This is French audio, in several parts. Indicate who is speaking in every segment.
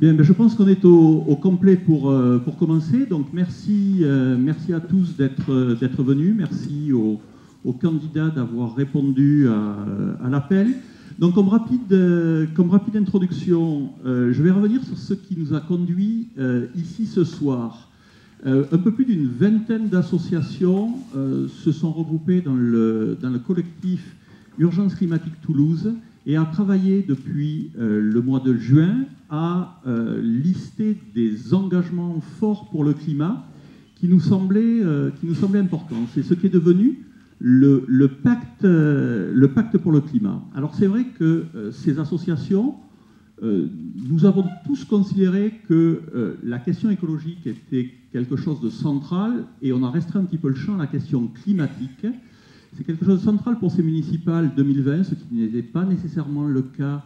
Speaker 1: Bien, ben je pense qu'on est au complet pour commencer. Donc merci à tous d'être venus. Merci aux candidats d'avoir répondu à l'appel. Donc comme rapide introduction, je vais revenir sur ce qui nous a conduit ici ce soir. Un peu plus d'une vingtaine d'associations se sont regroupées dans le collectif Urgence Climatique Toulouse et a travaillé depuis le mois de juin à lister des engagements forts pour le climat qui nous semblaient importants. C'est ce qui est devenu le pacte pour le climat. Alors c'est vrai que ces associations, nous avons tous considéré que la question écologique était quelque chose de central et on a restreint un petit peu le champ à la question climatique. C'est quelque chose de central pour ces municipales 2020, ce qui n'était pas nécessairement le cas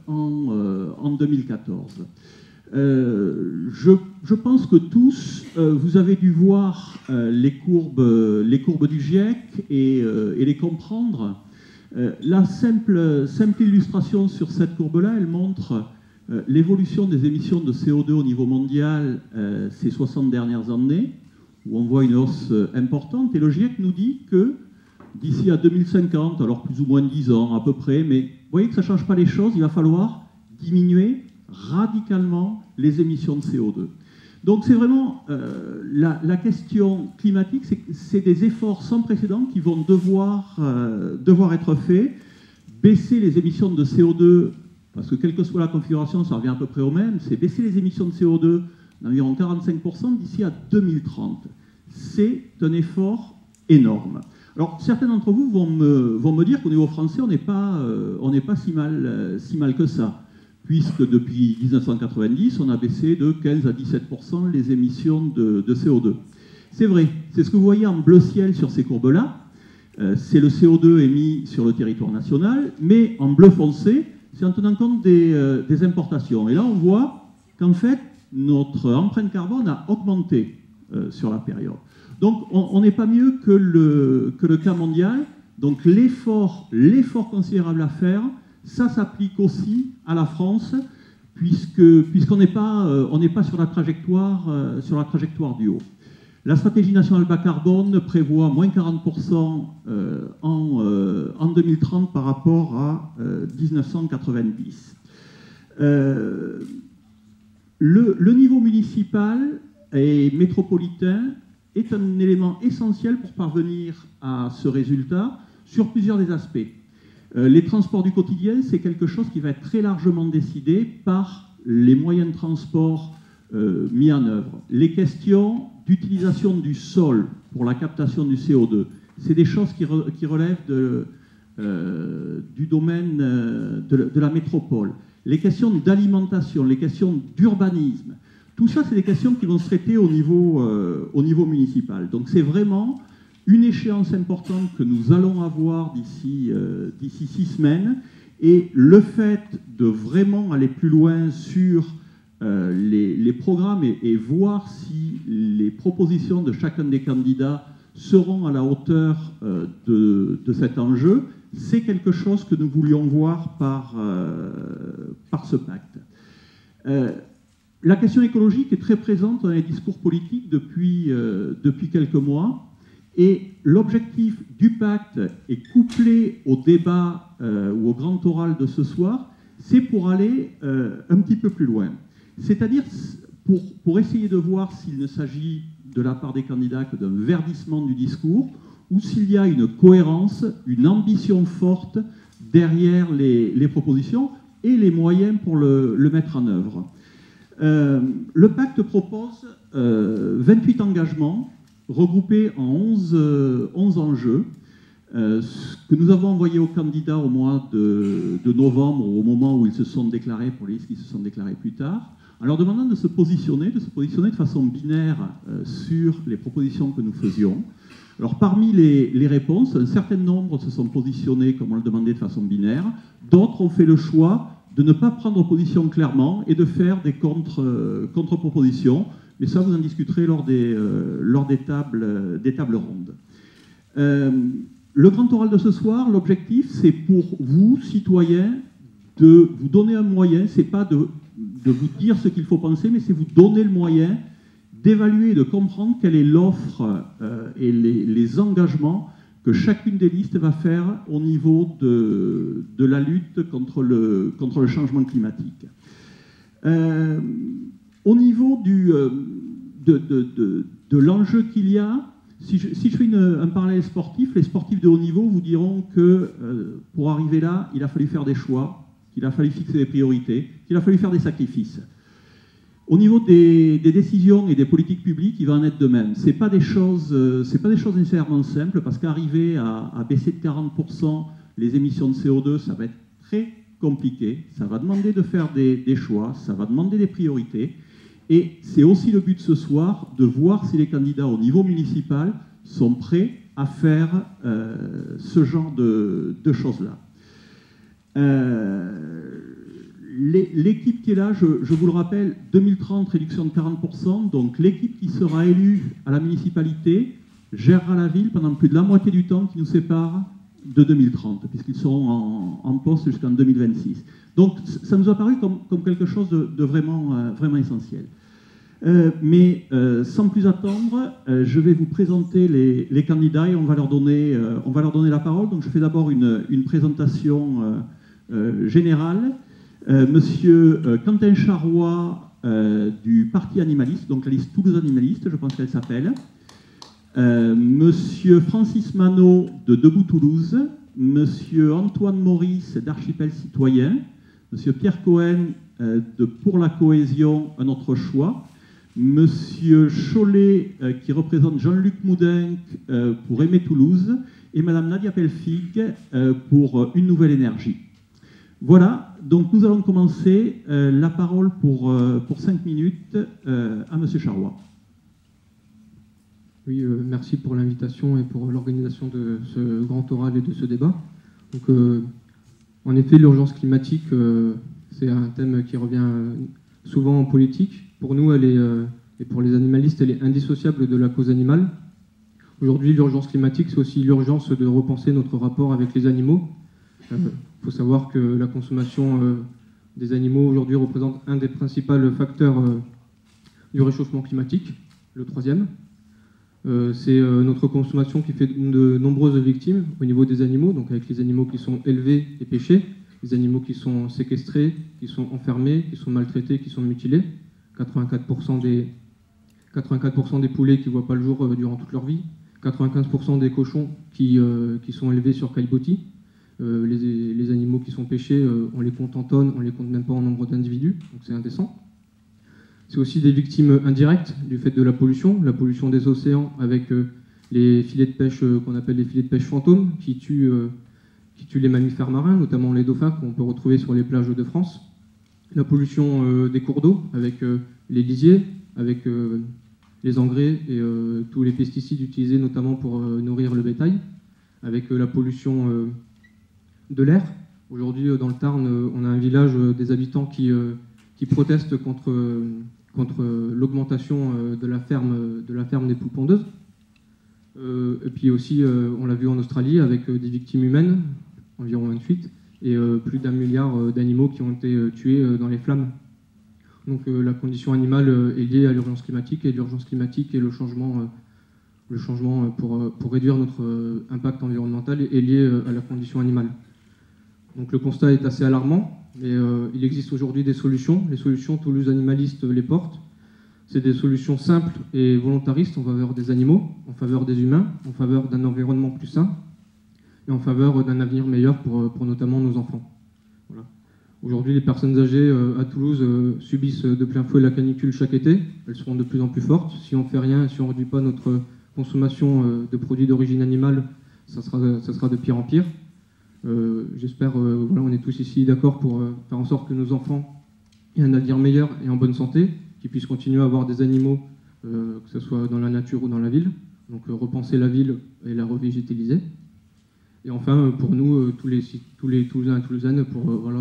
Speaker 1: en 2014. Je pense que tous, vous avez dû voir les courbes du GIEC et les comprendre. La simple illustration sur cette courbe-là, elle montre l'évolution des émissions de CO2 au niveau mondial ces 60 dernières années, où on voit une hausse importante. Et le GIEC nous dit que d'ici à 2050, alors plus ou moins 10 ans à peu près, mais vous voyez que ça ne change pas les choses, il va falloir diminuer radicalement les émissions de CO2. Donc c'est vraiment la question climatique, c'est des efforts sans précédent qui vont devoir être faits. Baisser les émissions de CO2, parce que quelle que soit la configuration, ça revient à peu près au même, c'est baisser les émissions de CO2 d'environ 45% d'ici à 2030. C'est un effort énorme. Alors certains d'entre vous vont me dire qu'au niveau français, on n'est pas si mal que ça, puisque depuis 1990, on a baissé de 15 à 17% les émissions de CO2. C'est vrai, c'est ce que vous voyez en bleu ciel sur ces courbes-là, c'est le CO2 émis sur le territoire national, mais en bleu foncé, c'est en tenant compte des importations. Et là, on voit qu'en fait, notre empreinte carbone a augmenté sur la période. Donc, on n'est pas mieux que le cas mondial. Donc, l'effort considérable à faire, ça s'applique aussi à la France, puisqu'on n'est pas sur la trajectoire du haut. La stratégie nationale bas carbone prévoit moins 40% en 2030 par rapport à 1990. Le niveau municipal et métropolitain est un élément essentiel pour parvenir à ce résultat sur plusieurs des aspects. Les transports du quotidien, c'est quelque chose qui va être très largement décidé par les moyens de transport mis en œuvre. Les questions d'utilisation du sol pour la captation du CO2, c'est des choses qui relèvent du domaine de la métropole. Les questions d'alimentation, les questions d'urbanisme, tout ça, c'est des questions qui vont se traiter au niveau municipal. Donc c'est vraiment une échéance importante que nous allons avoir d'ici 6 semaines. Et le fait de vraiment aller plus loin sur les programmes et voir si les propositions de chacun des candidats seront à la hauteur de cet enjeu, c'est quelque chose que nous voulions voir par ce pacte. La question écologique est très présente dans les discours politiques depuis quelques mois. Et l'objectif du pacte est couplé au débat ou au grand oral de ce soir, c'est pour aller un petit peu plus loin. C'est-à-dire pour essayer de voir s'il ne s'agit de la part des candidats que d'un verdissement du discours ou s'il y a une cohérence, une ambition forte derrière les propositions et les moyens pour le mettre en œuvre. Le pacte propose 28 engagements regroupés en 11 enjeux que nous avons envoyés aux candidats au mois de novembre, au moment où ils se sont déclarés, pour les listes qui se sont déclarés plus tard, en leur demandant de se positionner de façon binaire sur les propositions que nous faisions. Alors parmi les réponses, un certain nombre se sont positionnés comme on le demandait de façon binaire, d'autres ont fait le choix de ne pas prendre position clairement et de faire des contre-propositions. Mais ça, vous en discuterez lors des tables rondes. Le grand oral de ce soir, l'objectif, c'est pour vous, citoyens, de vous donner un moyen. C'est pas vous dire ce qu'il faut penser, mais c'est vous donner le moyen d'évaluer et de comprendre quelle est l'offre et les engagements que chacune des listes va faire au niveau de la lutte contre le changement climatique. Au niveau de l'enjeu qu'il y a, si je fais un parallèle sportif, les sportifs de haut niveau vous diront que pour arriver là, il a fallu faire des choix, qu'il a fallu fixer des priorités, qu'il a fallu faire des sacrifices. Au niveau des décisions et des politiques publiques, il va en être de même. Ce n'est pas des choses nécessairement simples, parce qu'arriver à baisser de 40% les émissions de CO2, ça va être très compliqué. Ça va demander de faire des choix, ça va demander des priorités. Et c'est aussi le but ce soir de voir si les candidats au niveau municipal sont prêts à faire ce genre de choses-là. L'équipe qui est là, je vous le rappelle, 2030, réduction de 40%. Donc l'équipe qui sera élue à la municipalité gérera la ville pendant plus de la moitié du temps qui nous sépare de 2030, puisqu'ils seront en poste jusqu'en 2026. Donc ça nous a paru comme quelque chose de vraiment essentiel. Mais sans plus attendre, je vais vous présenter les candidats et on va leur donner la parole. Donc je fais d'abord une présentation générale. Monsieur Quentin Charrois du Parti animaliste, donc la liste Toulouse animaliste, je pense qu'elle s'appelle. Monsieur Francis Manot de Debout Toulouse. Monsieur Antoine Maurice d'Archipel Citoyen. Monsieur Pierre Cohen de Pour la Cohésion, un autre choix. Monsieur Chollet qui représente Jean-Luc Moudin pour Aimer Toulouse. Et Madame Nadia Pelfig pour Une Nouvelle Énergie. Voilà, donc nous allons commencer. La parole pour 5 minutes à Monsieur Charrois.
Speaker 2: Oui, merci pour l'invitation et pour l'organisation de ce grand oral et de ce débat. Donc, en effet, l'urgence climatique, c'est un thème qui revient souvent en politique. Pour nous, elle est, et pour les animalistes, elle est indissociable de la cause animale. Aujourd'hui, l'urgence climatique, c'est aussi l'urgence de repenser notre rapport avec les animaux. Il faut savoir que la consommation des animaux aujourd'hui représente un des principaux facteurs du réchauffement climatique, le troisième. C'est notre consommation qui fait de nombreuses victimes au niveau des animaux, donc avec les animaux qui sont élevés et pêchés, les animaux qui sont séquestrés, qui sont enfermés, qui sont maltraités, qui sont mutilés. 84% des poulets qui ne voient pas le jour durant toute leur vie, 95% des cochons qui sont élevés sur caillebotis. Les animaux qui sont pêchés, on les compte en tonnes, on les compte même pas en nombre d'individus, donc c'est indécent. C'est aussi des victimes indirectes du fait de la pollution des océans avec les filets de pêche qu'on appelle les filets de pêche fantômes qui tuent les mammifères marins, notamment les dauphins qu'on peut retrouver sur les plages de France. La pollution des cours d'eau avec les lisiers, avec les engrais et tous les pesticides utilisés notamment pour nourrir le bétail, avec la pollution de l'air. Aujourd'hui, dans le Tarn, on a un village des habitants qui protestent contre l'augmentation de la ferme des poules pondeuses. Et puis aussi, on l'a vu en Australie avec des victimes humaines, environ 28, et plus d'1 milliard d'animaux qui ont été tués dans les flammes. Donc la condition animale est liée à l'urgence climatique, et l'urgence climatique et le changement pour réduire notre impact environnemental est lié à la condition animale. Donc le constat est assez alarmant, mais il existe aujourd'hui des solutions. Les solutions, Toulouse Animaliste les porte. C'est des solutions simples et volontaristes en faveur des animaux, en faveur des humains, en faveur d'un environnement plus sain et en faveur d'un avenir meilleur pour notamment nos enfants. Voilà. Aujourd'hui, les personnes âgées à Toulouse subissent de plein fouet la canicule chaque été. Elles seront de plus en plus fortes. Si on ne fait rien, si on ne réduit pas notre consommation de produits d'origine animale, ça sera de pire en pire. J'espère, voilà, on est tous ici d'accord pour faire en sorte que nos enfants aient un avenir meilleur et en bonne santé, qu'ils puissent continuer à avoir des animaux, que ce soit dans la nature ou dans la ville. Donc repenser la ville et la revégétaliser. Et enfin, pour nous, tous les Toulousains et Toulousaines, pour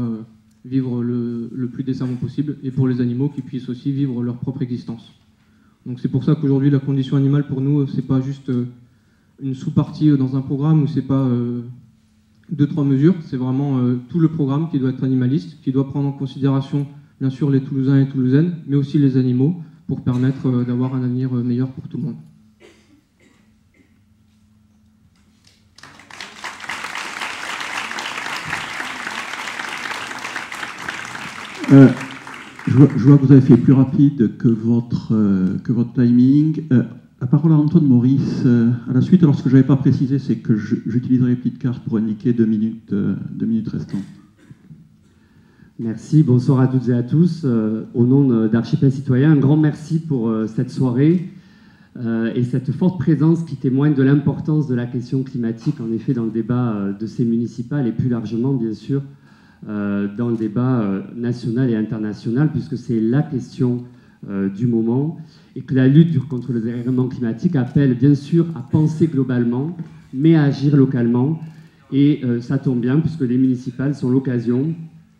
Speaker 2: vivre le plus décemment possible, et pour les animaux qui puissent aussi vivre leur propre existence. Donc c'est pour ça qu'aujourd'hui, la condition animale, pour nous, c'est pas juste une sous-partie dans un programme, ou c'est pas 2-3 mesures, c'est vraiment tout le programme qui doit être animaliste, qui doit prendre en considération bien sûr les Toulousains et Toulousaines, mais aussi les animaux, pour permettre d'avoir un avenir meilleur pour tout le monde.
Speaker 1: Je vois que vous avez fait plus rapide que votre timing. La parole à Antoine Maurice à la suite. Alors, ce que je n'avais pas précisé, c'est que j'utiliserai les petites cartes pour indiquer 2 minutes restantes.
Speaker 3: Merci, bonsoir à toutes et à tous. Au nom d'Archipel Citoyen, un grand merci pour cette soirée et cette forte présence qui témoigne de l'importance de la question climatique, en effet, dans le débat de ces municipales et plus largement, bien sûr, dans le débat national et international, puisque c'est la question du moment, et que la lutte contre le dérèglement climatique appelle bien sûr à penser globalement, mais à agir localement. Et ça tombe bien, puisque les municipales sont l'occasion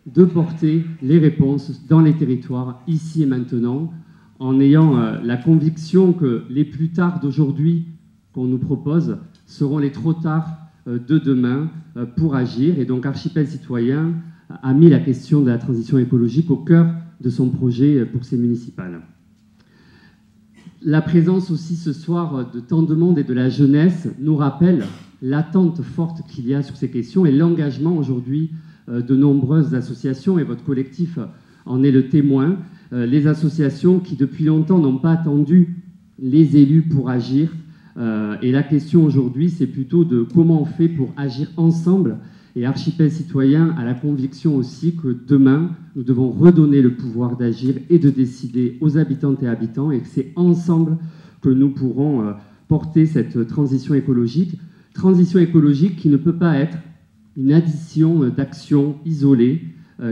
Speaker 3: de porter les réponses dans les territoires, ici et maintenant, en ayant la conviction que les plus tard d'aujourd'hui qu'on nous propose seront les trop tard de demain pour agir. Et donc Archipel Citoyen a mis la question de la transition écologique au cœur de son projet pour ces municipales. La présence aussi ce soir de tant de monde et de la jeunesse nous rappelle l'attente forte qu'il y a sur ces questions et l'engagement aujourd'hui de nombreuses associations, et votre collectif en est le témoin. Les associations qui depuis longtemps n'ont pas attendu les élus pour agir. Et la question aujourd'hui, c'est plutôt de comment on fait pour agir ensemble. Et Archipel Citoyen a la conviction aussi que demain, nous devons redonner le pouvoir d'agir et de décider aux habitantes et habitants, et que c'est ensemble que nous pourrons porter cette transition écologique. Transition écologique qui ne peut pas être une addition d'actions isolées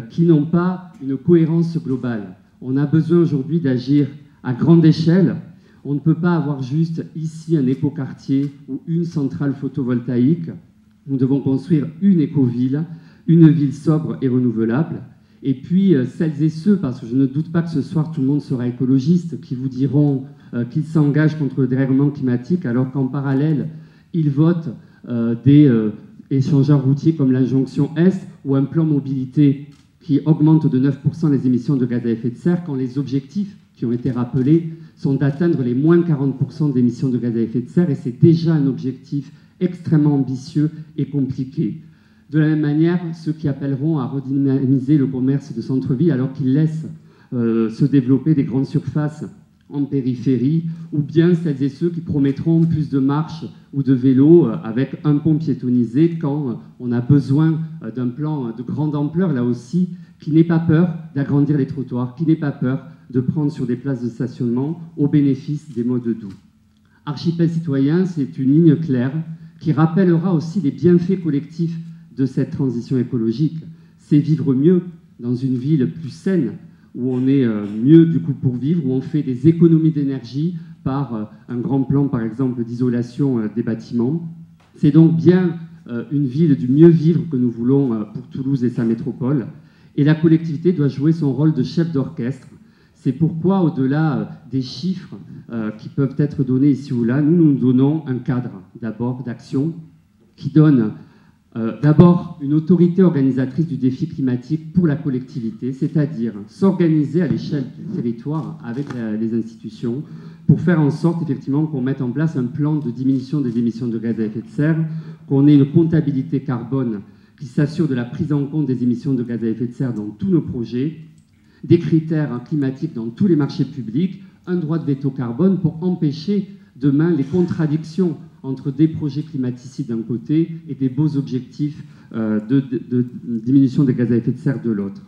Speaker 3: qui n'ont pas une cohérence globale. On a besoin aujourd'hui d'agir à grande échelle. On ne peut pas avoir juste ici un écoquartier ou une centrale photovoltaïque. Nous devons construire une écoville, une ville sobre et renouvelable. Et puis, celles et ceux, parce que je ne doute pas que ce soir tout le monde sera écologiste, qui vous diront qu'ils s'engagent contre le dérèglement climatique, alors qu'en parallèle, ils votent des échangeurs routiers comme la jonction Est ou un plan mobilité qui augmente de 9% les émissions de gaz à effet de serre, quand les objectifs qui ont été rappelés sont d'atteindre les moins 40% d'émissions de gaz à effet de serre, et c'est déjà un objectif extrêmement ambitieux et compliqué. De la même manière, ceux qui appelleront à redynamiser le commerce de centre-ville alors qu'ils laissent se développer des grandes surfaces en périphérie, ou bien celles et ceux qui promettront plus de marches ou de vélos avec un pont piétonnisé quand on a besoin d'un plan de grande ampleur, là aussi, qui n'ait pas peur d'agrandir les trottoirs, qui n'ait pas peur de prendre sur des places de stationnement au bénéfice des modes doux. Archipel Citoyen, c'est une ligne claire qui rappellera aussi les bienfaits collectifs de cette transition écologique. C'est vivre mieux dans une ville plus saine, où on est mieux du coup pour vivre, où on fait des économies d'énergie par un grand plan, par exemple, d'isolation des bâtiments. C'est donc bien une ville du mieux vivre que nous voulons pour Toulouse et sa métropole. Et la collectivité doit jouer son rôle de chef d'orchestre. C'est pourquoi, au-delà des chiffres qui peuvent être donnés ici ou là, nous donnons un cadre d'abord d'action qui donne d'abord une autorité organisatrice du défi climatique pour la collectivité, c'est-à-dire s'organiser à l'échelle du territoire avec les institutions pour faire en sorte effectivement qu'on mette en place un plan de diminution des émissions de gaz à effet de serre, qu'on ait une comptabilité carbone qui s'assure de la prise en compte des émissions de gaz à effet de serre dans tous nos projets, des critères climatiques dans tous les marchés publics, un droit de veto carbone pour empêcher demain les contradictions entre des projets climaticides d'un côté et des beaux objectifs de diminution des gaz à effet de serre de l'autre.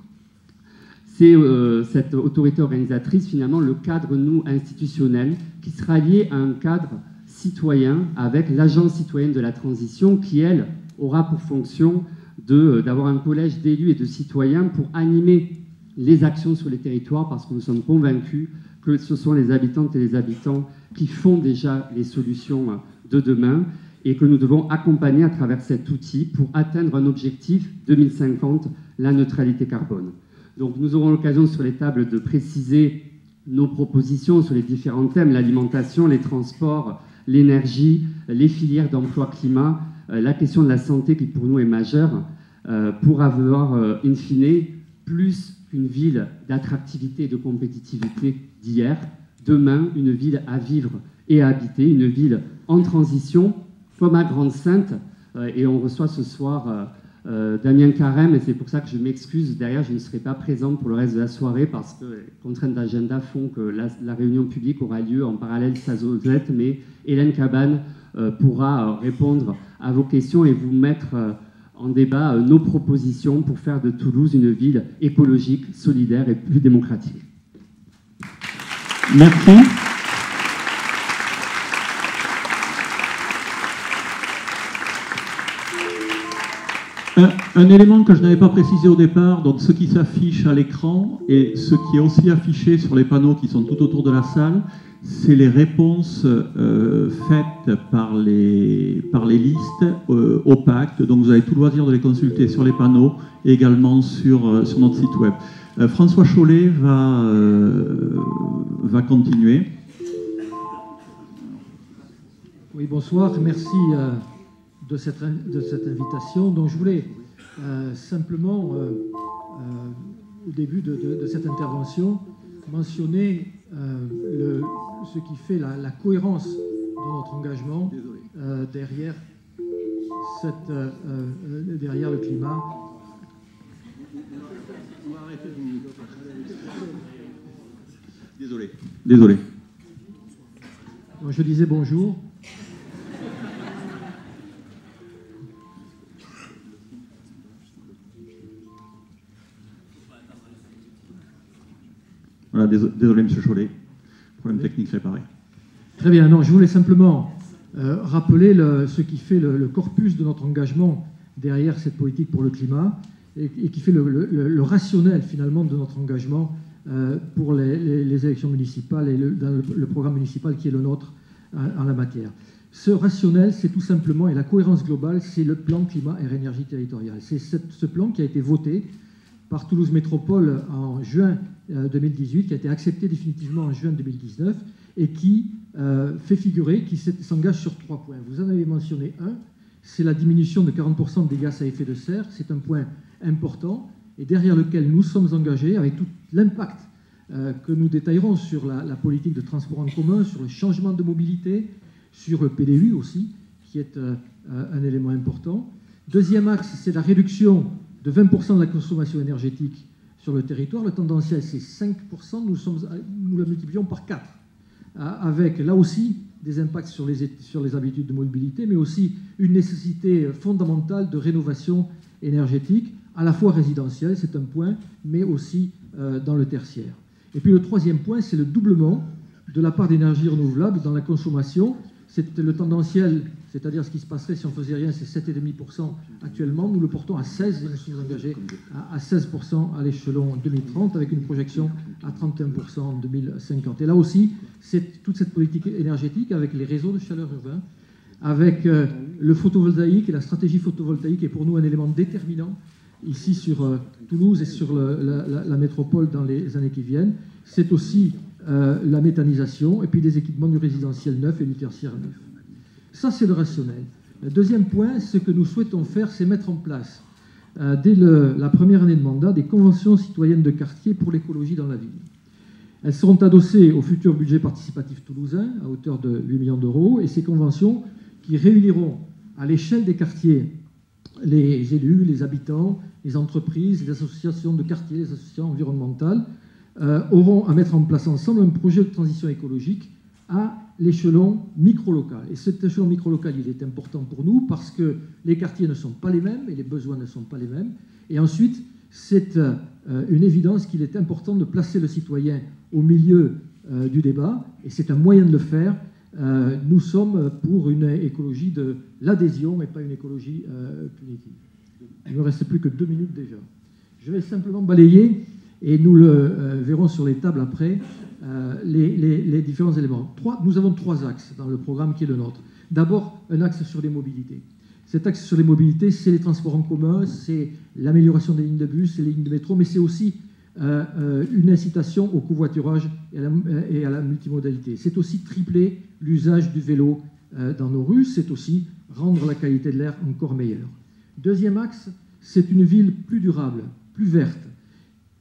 Speaker 3: C'est cette autorité organisatrice, finalement, le cadre, nous, institutionnel, qui sera lié à un cadre citoyen avec l'Agence citoyenne de la transition qui, elle, aura pour fonction d'avoir un collège d'élus et de citoyens pour animer les actions sur les territoires, parce que nous sommes convaincus que ce sont les habitantes et les habitants qui font déjà les solutions de demain et que nous devons accompagner à travers cet outil pour atteindre un objectif 2050, la neutralité carbone. Donc nous aurons l'occasion sur les tables de préciser nos propositions sur les différents thèmes, l'alimentation, les transports, l'énergie, les filières d'emploi climat, la question de la santé qui pour nous est majeure, pour avoir in fine plus qu'une ville d'attractivité et de compétitivité d'hier. Demain, une ville à vivre et à habiter, une ville en transition, comme à Grande-Synthe. Et on reçoit ce soir Damien Carême, et c'est pour ça que je m'excuse. Derrière, je ne serai pas présent pour le reste de la soirée parce que les contraintes d'agenda font que la réunion publique aura lieu en parallèle Sazozette, mais Hélène Cabane pourra répondre à vos questions et vous mettre en débat nos propositions pour faire de Toulouse une ville écologique, solidaire et plus démocratique.
Speaker 1: Merci. Un élément que je n'avais pas précisé au départ, donc ce qui s'affiche à l'écran et ce qui est aussi affiché sur les panneaux qui sont tout autour de la salle, c'est les réponses faites par les listes au pacte. Donc vous avez tout le loisir de les consulter sur les panneaux et également sur notre site web. François Chollet va continuer.
Speaker 4: Oui, bonsoir. Merci de cette invitation. Donc je voulais simplement, au début de cette intervention, mentionner ce qui fait la cohérence de notre engagement derrière le climat.
Speaker 1: Désolé.
Speaker 4: Donc, je disais bonjour.
Speaker 1: Voilà, désolé, Monsieur Chollet. Problème technique réparé.
Speaker 4: Très bien. Non, je voulais simplement rappeler ce qui fait le corpus de notre engagement derrière cette politique pour le climat et qui fait le rationnel finalement de notre engagement pour les élections municipales et le programme municipal qui est le nôtre en la matière. Ce rationnel, c'est tout simplement, et la cohérence globale, c'est le plan climat et énergie territoriale. C'est ce plan qui a été voté par Toulouse Métropole en juin 2018, qui a été accepté définitivement en juin 2019, et qui fait figurer, qui s'engage sur 3 points. Vous en avez mentionné un, c'est la diminution de 40% des gaz à effet de serre. C'est un point important, et derrière lequel nous sommes engagés, avec tout l'impact que nous détaillerons sur la politique de transport en commun, sur le changement de mobilité, sur le PDU aussi, qui est un élément important. Deuxième axe, c'est la réduction de 20% de la consommation énergétique sur le territoire. Le tendanciel, c'est 5%. Nous la multiplions par 4, avec là aussi des impacts sur les habitudes de mobilité, mais aussi une nécessité fondamentale de rénovation énergétique, à la fois résidentielle, c'est un point, mais aussi dans le tertiaire. Et puis le troisième point, c'est le doublement de la part d'énergie renouvelable dans la consommation. C'est le tendanciel, c'est-à-dire ce qui se passerait si on ne faisait rien, c'est 7,5% actuellement. Nous le portons à 16%, et nous sommes engagés à 16% à l'échelon 2030, avec une projection à 31% en 2050. Et là aussi, c'est toute cette politique énergétique avec les réseaux de chaleur urbains, avec le photovoltaïque, et la stratégie photovoltaïque est pour nous un élément déterminant ici sur Toulouse et sur la métropole dans les années qui viennent. C'est aussi la méthanisation et puis des équipements du résidentiel neuf et du tertiaire neuf. Ça, c'est le rationnel. Le deuxième point, ce que nous souhaitons faire, c'est mettre en place, dès la première année de mandat, des conventions citoyennes de quartier pour l'écologie dans la ville. Elles seront adossées au futur budget participatif toulousain à hauteur de 8 millions d'euros, et ces conventions qui réuniront à l'échelle des quartiers les élus, les habitants, les entreprises, les associations de quartier, les associations environnementales, auront à mettre en place ensemble un projet de transition écologique à l'échelon micro-local. Et cet échelon micro-local, il est important pour nous parce que les quartiers ne sont pas les mêmes et les besoins ne sont pas les mêmes. Et ensuite, c'est une évidence qu'il est important de placer le citoyen au milieu du débat, et c'est un moyen de le faire. Nous sommes pour une écologie de l'adhésion et pas une écologie punitive. Il ne me reste plus que 2 minutes déjà. Je vais simplement balayer, et nous le verrons sur les tables après, les différents éléments. Nous avons 3 axes dans le programme qui est le nôtre. D'abord, un axe sur les mobilités. Cet axe sur les mobilités, c'est les transports en commun, c'est l'amélioration des lignes de bus, c'est les lignes de métro, mais c'est aussi une incitation au covoiturage et à la multimodalité. C'est aussi tripler l'usage du vélo dans nos rues, c'est aussi rendre la qualité de l'air encore meilleure. Deuxième axe, c'est une ville plus durable, plus verte,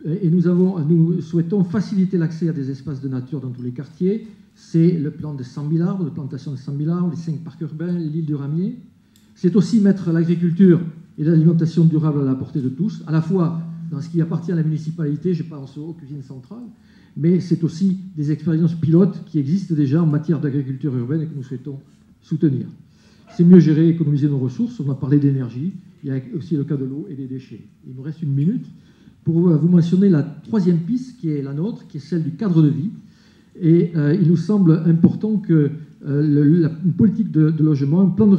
Speaker 4: Et nous souhaitons faciliter l'accès à des espaces de nature dans tous les quartiers. C'est le plan de 100 000 arbres, de plantation de 100 000 arbres, les 5 parcs urbains, l'île du Ramier. C'est aussi mettre l'agriculture et l'alimentation durable à la portée de tous, à la fois dans ce qui appartient à la municipalité, je pense aux cuisines centrales, mais c'est aussi des expériences pilotes qui existent déjà en matière d'agriculture urbaine et que nous souhaitons soutenir. C'est mieux gérer et économiser nos ressources. On a parlé d'énergie, il y a aussi le cas de l'eau et des déchets. Il nous reste 1 minute pour vous mentionner la troisième piste qui est la nôtre, qui est celle du cadre de vie. Et il nous semble important que une politique de logement, un plan de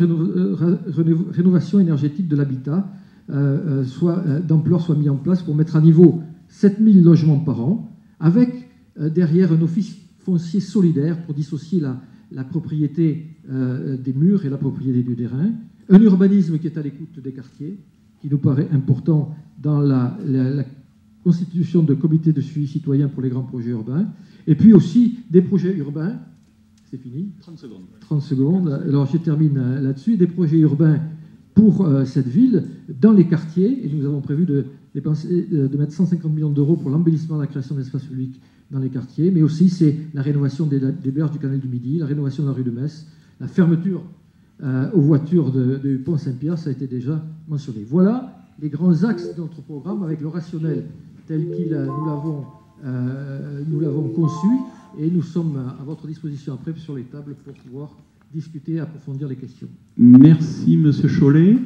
Speaker 4: rénovation énergétique de l'habitat d'ampleur soit mis en place pour mettre à niveau 7000 logements par an, avec derrière un office foncier solidaire pour dissocier la propriété des murs et la propriété du terrain, un urbanisme qui est à l'écoute des quartiers, qui nous paraît important dans la constitution de comités de suivi citoyen pour les grands projets urbains, et puis aussi des projets urbains, c'est fini
Speaker 1: 30 secondes.
Speaker 4: 30 secondes, alors je termine là-dessus, des projets urbains pour cette ville, dans les quartiers, et nous avons prévu de mettre 150 millions d'euros pour l'embellissement et la création d'espaces publics dans les quartiers, mais aussi c'est la rénovation des berges du canal du Midi, la rénovation de la rue de Metz, la fermeture aux voitures du pont Saint-Pierre, ça a été déjà mentionné. Voilà les grands axes de notre programme avec le rationnel tel qu'il nous l'avons conçu, et nous sommes à votre disposition après sur les tables pour pouvoir discuter et approfondir les questions.
Speaker 1: Merci, Monsieur Chollet.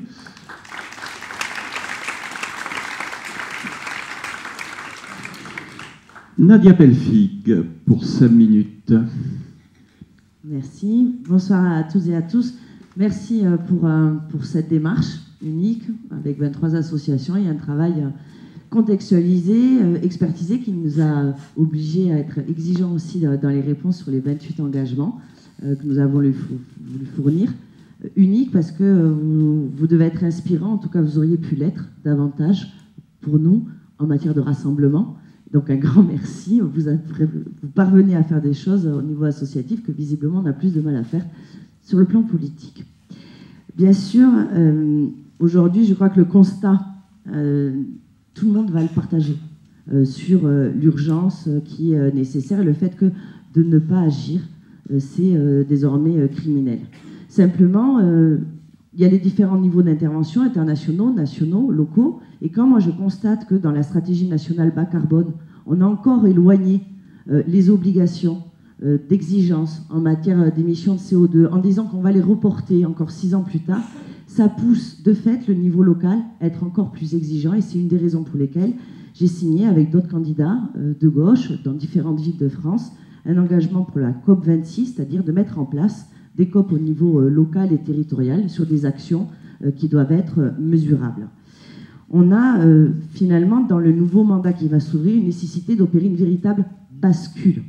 Speaker 1: Nadia Pelfig, pour 5 minutes.
Speaker 5: Merci. Bonsoir à toutes et à tous. Merci pour cette démarche unique avec 23 associations et un travail contextualisé, expertisé, qui nous a obligés à être exigeants aussi dans les réponses sur les 28 engagements que nous avons voulu fournir. Unique parce que vous devez être inspirant, en tout cas vous auriez pu l'être davantage pour nous en matière de rassemblement. Donc un grand merci, vous parvenez à faire des choses au niveau associatif que visiblement on a plus de mal à faire sur le plan politique. Bien sûr, aujourd'hui je crois que le constat, tout le monde va le partager sur l'urgence qui est nécessaire et le fait que de ne pas agir, c'est désormais criminel. Simplement, il y a les différents niveaux d'intervention, internationaux, nationaux, locaux, et quand moi je constate que dans la stratégie nationale bas carbone, on a encore éloigné les obligations d'exigence en matière d'émissions de CO2 en disant qu'on va les reporter encore 6 ans plus tard, ça pousse de fait le niveau local à être encore plus exigeant, et c'est une des raisons pour lesquelles j'ai signé avec d'autres candidats de gauche dans différentes villes de France un engagement pour la COP26, c'est-à-dire de mettre en place des COP au niveau local et territorial sur des actions qui doivent être mesurables. On a finalement, dans le nouveau mandat qui va s'ouvrir, une nécessité d'opérer une véritable bascule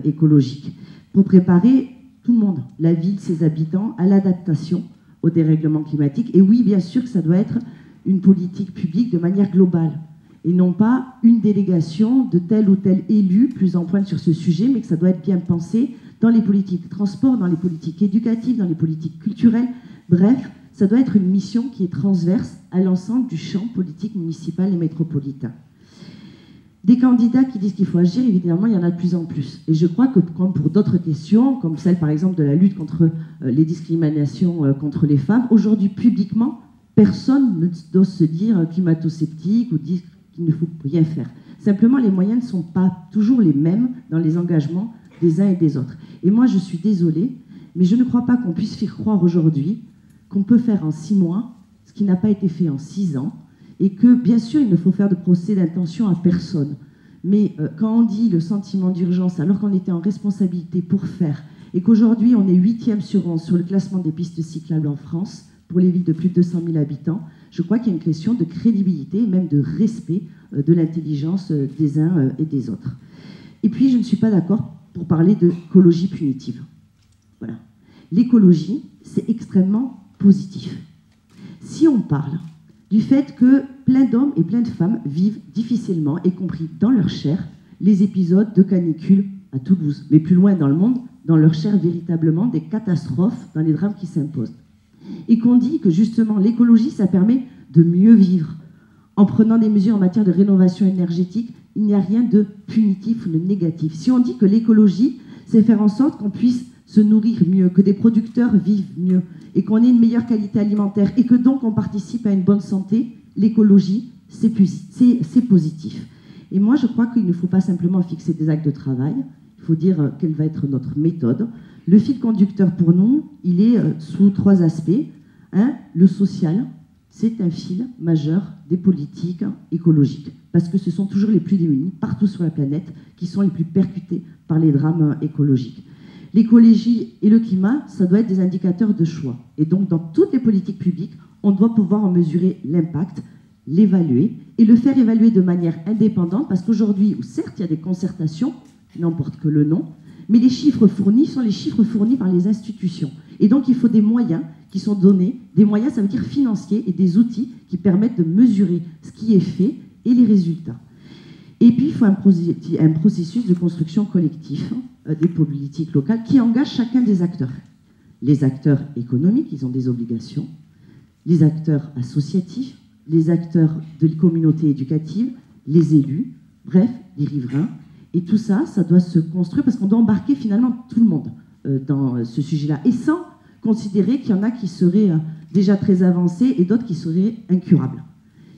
Speaker 5: écologique pour préparer tout le monde, la ville, ses habitants, à l'adaptation au dérèglement climatique. Et oui, bien sûr que ça doit être une politique publique de manière globale et non pas une délégation de tel ou tel élu plus en pointe sur ce sujet, mais que ça doit être bien pensé dans les politiques de transport, dans les politiques éducatives, dans les politiques culturelles. Bref, ça doit être une mission qui est transverse à l'ensemble du champ politique municipal et métropolitain. Des candidats qui disent qu'il faut agir, évidemment, il y en a de plus en plus. Et je crois que, comme pour d'autres questions, comme celle par exemple de la lutte contre les discriminations contre les femmes, aujourd'hui publiquement, personne ne doit se dire climato-sceptique ou dire qu'il ne faut rien faire. Simplement, les moyens ne sont pas toujours les mêmes dans les engagements des uns et des autres. Et moi, je suis désolée, mais je ne crois pas qu'on puisse faire croire aujourd'hui qu'on peut faire en 6 mois ce qui n'a pas été fait en 6 ans, et que, bien sûr, il ne faut faire de procès d'intention à personne. Mais quand on dit le sentiment d'urgence, alors qu'on était en responsabilité pour faire, et qu'aujourd'hui, on est 8e sur 11 sur le classement des pistes cyclables en France, pour les villes de plus de 200 000 habitants, je crois qu'il y a une question de crédibilité et même de respect de l'intelligence des uns et des autres. Et puis, je ne suis pas d'accord pour parler d'écologie punitive. Voilà. L'écologie, c'est extrêmement positif. Si on parle du fait que plein d'hommes et plein de femmes vivent difficilement, y compris dans leur chair, les épisodes de canicule à Toulouse, mais plus loin dans le monde, dans leur chair véritablement des catastrophes, dans les drames qui s'imposent. Et qu'on dit que justement l'écologie, ça permet de mieux vivre, en prenant des mesures en matière de rénovation énergétique il n'y a rien de punitif ou de négatif. Si on dit que l'écologie, c'est faire en sorte qu'on puisse se nourrir mieux, que des producteurs vivent mieux, et qu'on ait une meilleure qualité alimentaire, et que donc on participe à une bonne santé, l'écologie, c'est positif. Et moi, je crois qu'il ne faut pas simplement fixer des actes de travail, il faut dire quelle va être notre méthode. Le fil conducteur pour nous, il est sous 3 aspects. Le social, c'est un fil majeur des politiques écologiques, parce que ce sont toujours les plus démunis, partout sur la planète, qui sont les plus percutés par les drames écologiques. L'écologie et le climat, ça doit être des indicateurs de choix. Et donc, dans toutes les politiques publiques, on doit pouvoir en mesurer l'impact, l'évaluer, et le faire évaluer de manière indépendante, parce qu'aujourd'hui, certes, il y a des concertations, qui n'emportent que le nom, mais les chiffres fournis sont les chiffres fournis par les institutions. Et donc, il faut des moyens qui sont donnés. Des moyens, ça veut dire financiers, et des outils qui permettent de mesurer ce qui est fait et les résultats. Et puis, il faut un processus de construction collectif des politiques locales qui engage chacun des acteurs. Les acteurs économiques, ils ont des obligations. Les acteurs associatifs, les acteurs de la communauté éducative, les élus, bref, les riverains. Et tout ça, ça doit se construire parce qu'on doit embarquer finalement tout le monde dans ce sujet-là. Et sans considérer qu'il y en a qui seraient déjà très avancés et d'autres qui seraient incurables.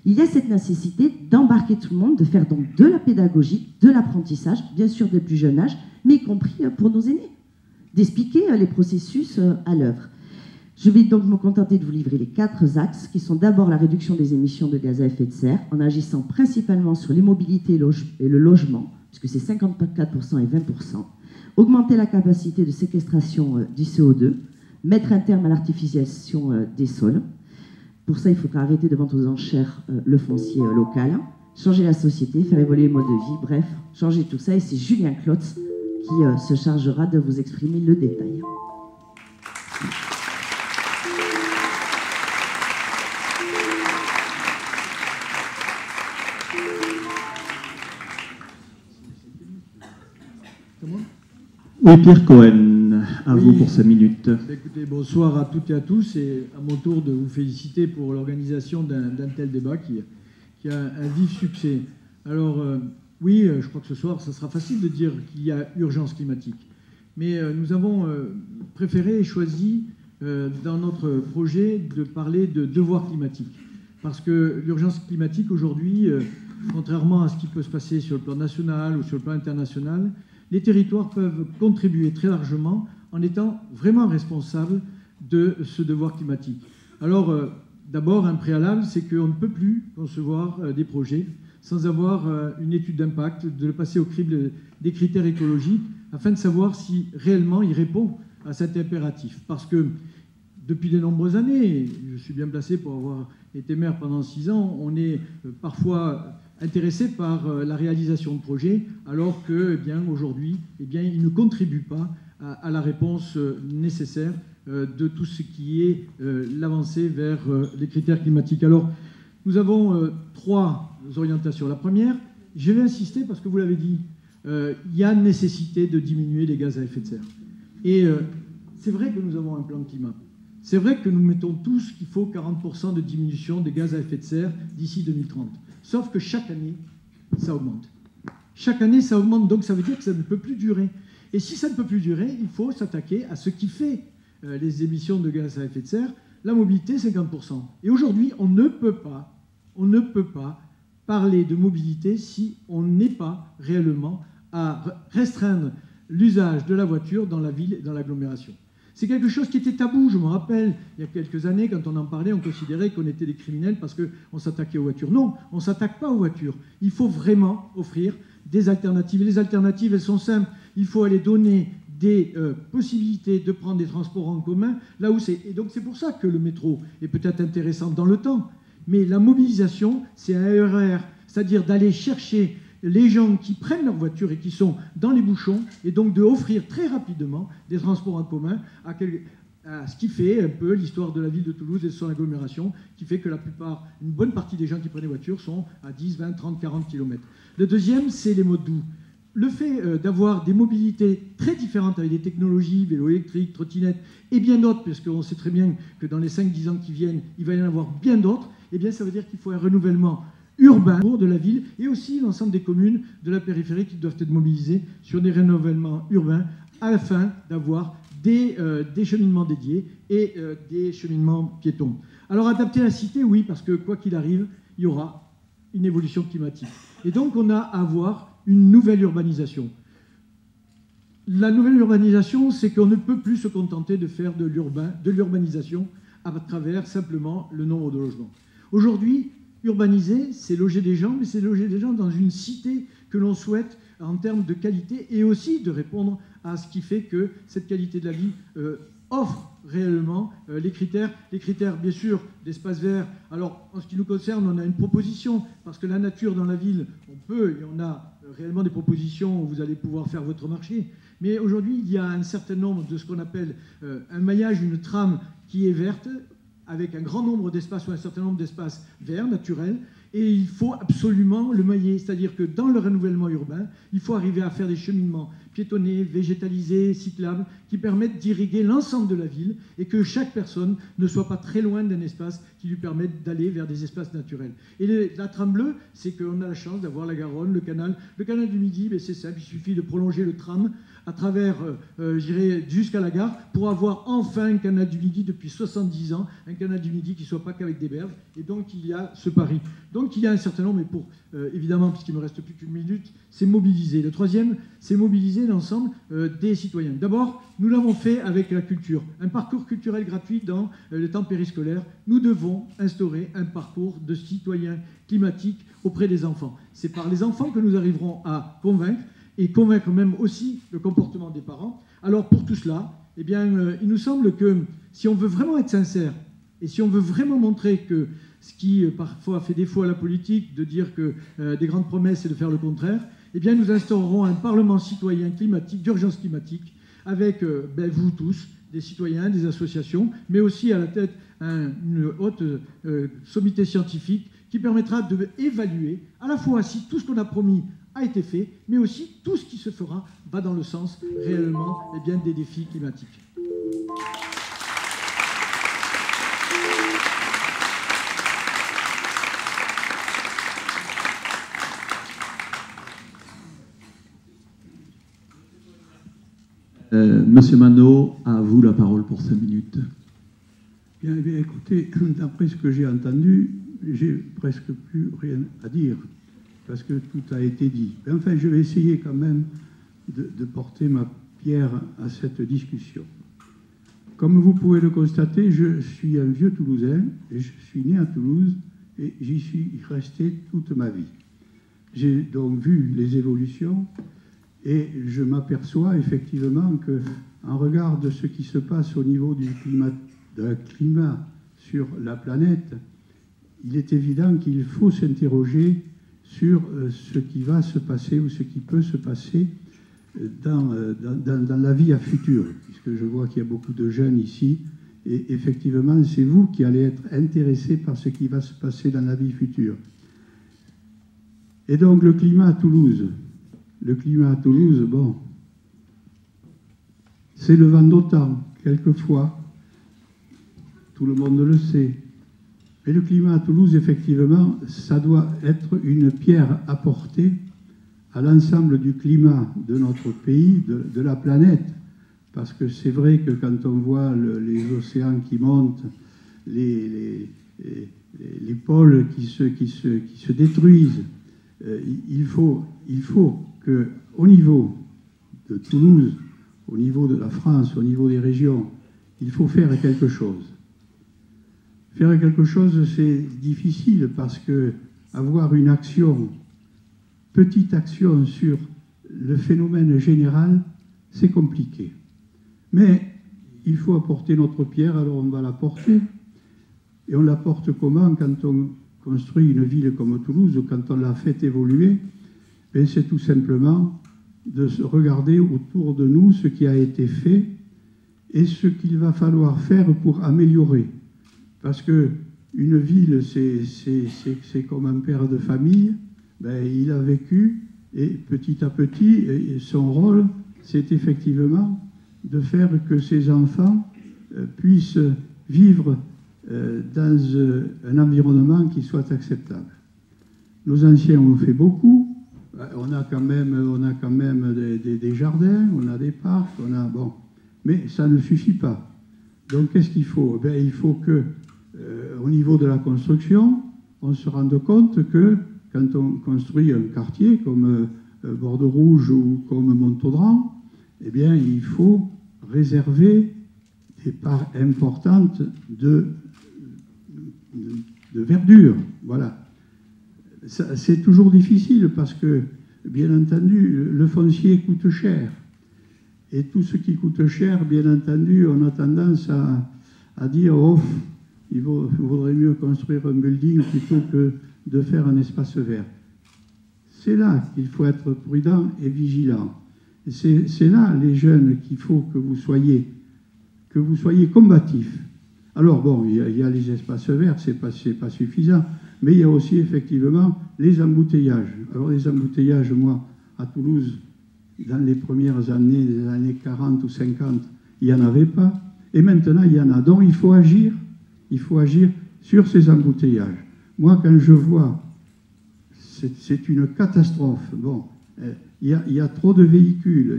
Speaker 5: Il y a cette nécessité d'embarquer tout le monde, de faire donc de la pédagogie, de l'apprentissage, bien sûr des plus jeunes âges, mais y compris pour nos aînés, d'expliquer les processus à l'œuvre. Je vais donc me contenter de vous livrer les 4 axes, qui sont d'abord la réduction des émissions de gaz à effet de serre, en agissant principalement sur les mobilités et le logement, puisque c'est 54% et 20%, augmenter la capacité de séquestration du CO2, mettre un terme à l'artificialisation des sols. Pour ça, il faudra arrêter de vendre aux enchères le foncier local, changer la société, faire évoluer les modes de vie, bref, changer tout ça. Et c'est Julien Klotz qui se chargera de vous exprimer le détail.
Speaker 1: Oui, Pierre Cohen, à vous pour 5 minutes.
Speaker 6: Écoutez, bonsoir à toutes et à tous, et à mon tour de vous féliciter pour l'organisation d'un tel débat qui a un vif succès. Alors, oui, je crois que ce soir, ça sera facile de dire qu'il y a urgence climatique. Mais nous avons préféré et choisi, dans notre projet, de parler de devoir climatique. Parce que l'urgence climatique, aujourd'hui, contrairement à ce qui peut se passer sur le plan national ou sur le plan international, les territoires peuvent contribuer très largement en étant vraiment responsables de ce devoir climatique. Alors, d'abord, un préalable, c'est qu'on ne peut plus concevoir des projets sans avoir une étude d'impact, de le passer au crible des critères écologiques, afin de savoir si réellement il répond à cet impératif. Parce que depuis de nombreuses années, je suis bien placé pour avoir été maire pendant 6 ans, on est parfois intéressé par la réalisation de projets, alors que, aujourd'hui, ils ne contribuent pas à la réponse nécessaire de tout ce qui est l'avancée vers les critères climatiques. Alors, nous avons 3 orientations. La première, je vais insister parce que vous l'avez dit, il y a nécessité de diminuer les gaz à effet de serre. Et c'est vrai que nous avons un plan de climat. C'est vrai que nous mettons tous qu'il faut 40% de diminution des gaz à effet de serre d'ici 2030. Sauf que chaque année, ça augmente. Chaque année, ça augmente, donc ça veut dire que ça ne peut plus durer. Et si ça ne peut plus durer, il faut s'attaquer à ce qui fait les émissions de gaz à effet de serre, la mobilité, 50%. Et aujourd'hui, on ne peut pas parler de mobilité si on n'est pas réellement à restreindre l'usage de la voiture dans la ville et dans l'agglomération. C'est quelque chose qui était tabou, je me rappelle, il y a quelques années, quand on en parlait, on considérait qu'on était des criminels parce qu'on s'attaquait aux voitures. Non, on ne s'attaque pas aux voitures. Il faut vraiment offrir des alternatives. Et les alternatives, elles sont simples. Il faut aller donner des possibilités de prendre des transports en commun là où c'est. Et donc c'est pour ça que le métro est peut-être intéressant dans le temps. Mais la mobilisation, c'est un RER, c'est-à-dire d'aller chercher les gens qui prennent leur voiture et qui sont dans les bouchons, et donc de offrir très rapidement des transports en commun à ce qui fait un peu l'histoire de la ville de Toulouse et de son agglomération, qui fait que une bonne partie des gens qui prennent des voitures sont à 10, 20, 30, 40 km. Le deuxième, c'est les modes doux. Le fait d'avoir des mobilités très différentes avec des technologies, vélo électrique, trottinette, et bien d'autres, puisqu'on sait très bien que dans les 5-10 ans qui viennent, il va y en avoir bien d'autres, eh bien ça veut dire qu'il faut un renouvellement urbains de la ville et aussi l'ensemble des communes de la périphérie qui doivent être mobilisées sur des renouvellements urbains afin d'avoir des cheminements dédiés et des cheminements piétons. Alors adapter la cité, oui, parce que quoi qu'il arrive, il y aura une évolution climatique. Et donc on a à avoir une nouvelle urbanisation. La nouvelle urbanisation, c'est qu'on ne peut plus se contenter de faire de l'urbanisation à travers simplement le nombre de logements. Aujourd'hui, urbaniser, c'est loger des gens, mais c'est loger des gens dans une cité que l'on souhaite en termes de qualité et aussi de répondre à ce qui fait que cette qualité de la vie offre réellement les critères bien sûr d'espace vert. Alors en ce qui nous concerne, on a une proposition, parce que la nature dans la ville, on a réellement des propositions où vous allez pouvoir faire votre marché. Mais aujourd'hui, il y a un certain nombre de ce qu'on appelle un maillage, une trame qui est verte, avec un grand nombre d'espaces ou un certain nombre d'espaces verts, naturels, et il faut absolument le mailler. C'est-à-dire que dans le renouvellement urbain, il faut arriver à faire des cheminements piétonnés, végétalisés, cyclables, qui permettent d'irriguer l'ensemble de la ville et que chaque personne ne soit pas très loin d'un espace qui lui permette d'aller vers des espaces naturels. Et la trame bleue, c'est qu'on a la chance d'avoir la Garonne, le canal. Le canal du Midi, c'est simple, il suffit de prolonger le tram à travers, j'irai jusqu'à la gare, pour avoir enfin un canal du Midi depuis 70 ans, un canal du Midi qui ne soit pas qu'avec des berges. Et donc, il y a ce pari. Donc, il y a un certain nombre, mais pour, évidemment, puisqu'il ne me reste plus qu'une minute, c'est mobiliser. Le troisième, c'est mobiliser l'ensemble des citoyens. D'abord, nous l'avons fait avec la culture. Un parcours culturel gratuit dans le temps périscolaire. Nous devons instaurer un parcours de citoyens climatiques auprès des enfants. C'est par les enfants que nous arriverons à convaincre, et convaincre même aussi le comportement des parents. Alors pour tout cela, eh bien, il nous semble que si on veut vraiment être sincère, et si on veut vraiment montrer que ce qui parfois fait défaut à la politique, de dire que des grandes promesses, c'est de faire le contraire, eh bien nous instaurerons un Parlement citoyen climatique, d'urgence climatique, avec vous tous, des citoyens, des associations, mais aussi à la tête une haute sommité scientifique qui permettra d'évaluer à la fois si tout ce qu'on a promis a été fait, mais aussi tout ce qui se fera va dans le sens réellement des défis climatiques.
Speaker 1: Monsieur Manot, à vous la parole pour 5 minutes.
Speaker 7: Bien, écoutez, d'après ce que j'ai entendu, j'ai presque plus rien à dire, parce que tout a été dit. Enfin, je vais essayer quand même de porter ma pierre à cette discussion. Comme vous pouvez le constater, je suis un vieux Toulousain, et je suis né à Toulouse, et j'y suis resté toute ma vie. J'ai donc vu les évolutions, et je m'aperçois effectivement qu'en regard de ce qui se passe au niveau du climat sur la planète, il est évident qu'il faut s'interroger sur ce qui va se passer ou ce qui peut se passer dans la vie à futur, puisque je vois qu'il y a beaucoup de jeunes ici, et effectivement, c'est vous qui allez être intéressés par ce qui va se passer dans la vie future. Et donc, le climat à Toulouse. Le climat à Toulouse, bon, c'est le vent d'automne, quelquefois. Tout le monde le sait. Mais le climat à Toulouse, effectivement, ça doit être une pierre apportée à l'ensemble du climat de notre pays, de la planète. Parce que c'est vrai que quand on voit les océans qui montent, les pôles qui se détruisent, il faut qu'au niveau de Toulouse, au niveau de la France, au niveau des régions, il faut faire quelque chose. Faire quelque chose, c'est difficile parce que avoir une action, petite action sur le phénomène général, c'est compliqué. Mais il faut apporter notre pierre, alors on va la porter. Et on la porte comment? Quand on construit une ville comme Toulouse, ou quand on l'a fait évoluer, c'est tout simplement de se regarder autour de nous ce qui a été fait et ce qu'il va falloir faire pour améliorer. Parce qu'une ville, c'est comme un père de famille, il a vécu, et petit à petit, son rôle, c'est effectivement de faire que ses enfants puissent vivre dans un environnement qui soit acceptable. Nos anciens ont fait beaucoup. On a quand même des jardins, on a des parcs, bon. Mais ça ne suffit pas. Donc qu'est-ce qu'il faut? Il faut que, au niveau de la construction, on se rende compte que quand on construit un quartier comme Bordeaux-Rouge ou comme Montaudran, il faut réserver des parts importantes de verdure. Voilà. C'est toujours difficile parce que, bien entendu, le foncier coûte cher. Et tout ce qui coûte cher, bien entendu, on a tendance à dire « Oh, il vaudrait mieux construire un building plutôt que de faire un espace vert ». C'est là qu'il faut être prudent et vigilant. C'est là, les jeunes, qu'il faut que vous soyez combatifs. Alors bon, il y a les espaces verts, c'est pas suffisant, mais il y a aussi effectivement les embouteillages. Alors les embouteillages, moi, à Toulouse, dans les premières années, des années 40 ou 50, il n'y en avait pas. Et maintenant, il y en a. Donc il faut agir sur ces embouteillages. Moi, quand je vois, c'est une catastrophe. Bon, il y a trop de véhicules,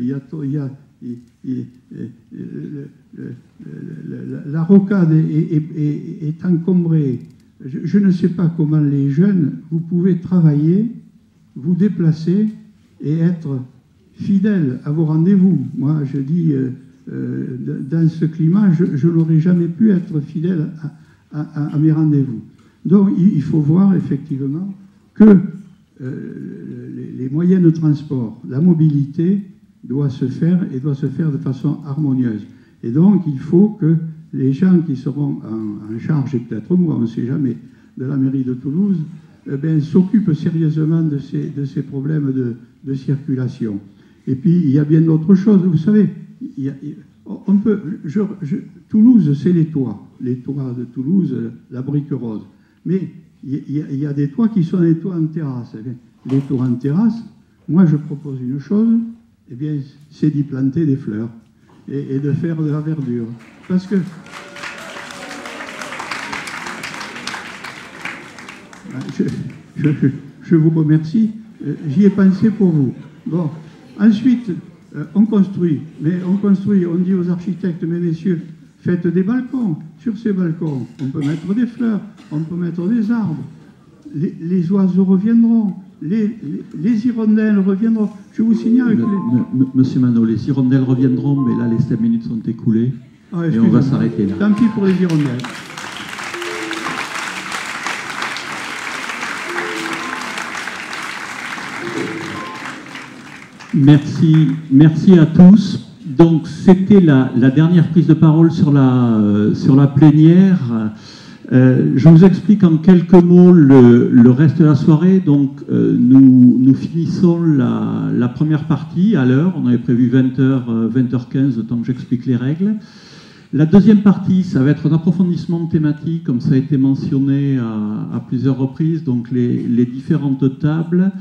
Speaker 7: la rocade est encombrée. Je ne sais pas comment les jeunes, vous pouvez travailler, vous déplacer et être fidèles à vos rendez-vous. Moi, je dis, dans ce climat, je n'aurais jamais pu être fidèle à mes rendez-vous. Donc, il faut voir effectivement que les moyens de transport, la mobilité doit se faire et doit se faire de façon harmonieuse. Et donc, il faut que les gens qui seront en charge, et peut-être moi, on ne sait jamais, de la mairie de Toulouse, s'occupent sérieusement de ces problèmes de circulation. Et puis, il y a bien d'autres choses. Vous savez, Toulouse, c'est les toits de Toulouse, la brique rose. Mais il y a des toits qui sont des toits en terrasse. Les toits en terrasse, moi, je propose une chose, c'est d'y planter des fleurs et de faire de la verdure. Parce que je vous remercie, j'y ai pensé pour vous. Bon, ensuite, on construit, on dit aux architectes, mais messieurs, faites des balcons. Sur ces balcons, on peut mettre des fleurs, on peut mettre des arbres. Les oiseaux reviendront, les hirondelles reviendront. Je vous signale que...
Speaker 1: Monsieur Manot, les hirondelles reviendront, mais là, les 5 minutes sont écoulées. Et on va s'arrêter là.
Speaker 7: Tant pis pour les hirondelles.
Speaker 1: Merci à tous. Donc, c'était la dernière prise de parole sur la plénière. Je vous explique en quelques mots le reste de la soirée. Donc, nous finissons la première partie à l'heure. On avait prévu 20h, 20h15, le temps que j'explique les règles. La deuxième partie, ça va être un approfondissement de thématiques, comme ça a été mentionné à plusieurs reprises. Donc, les différentes tables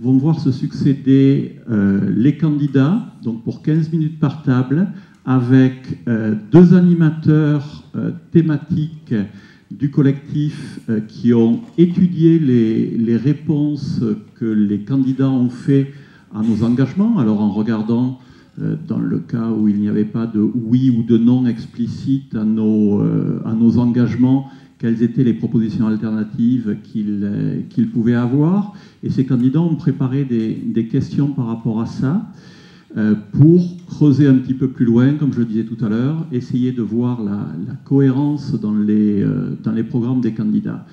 Speaker 1: vont voir se succéder les candidats, donc pour 15 minutes par table, avec 2 animateurs thématiques du collectif qui ont étudié les réponses que les candidats ont fait à nos engagements, alors en regardant dans le cas où il n'y avait pas de oui ou de non explicite à nos engagements, quelles étaient les propositions alternatives qu'ils pouvaient avoir. Et ces candidats ont préparé des questions par rapport à ça pour creuser un petit peu plus loin, comme je le disais tout à l'heure, essayer de voir la cohérence dans les programmes des candidats.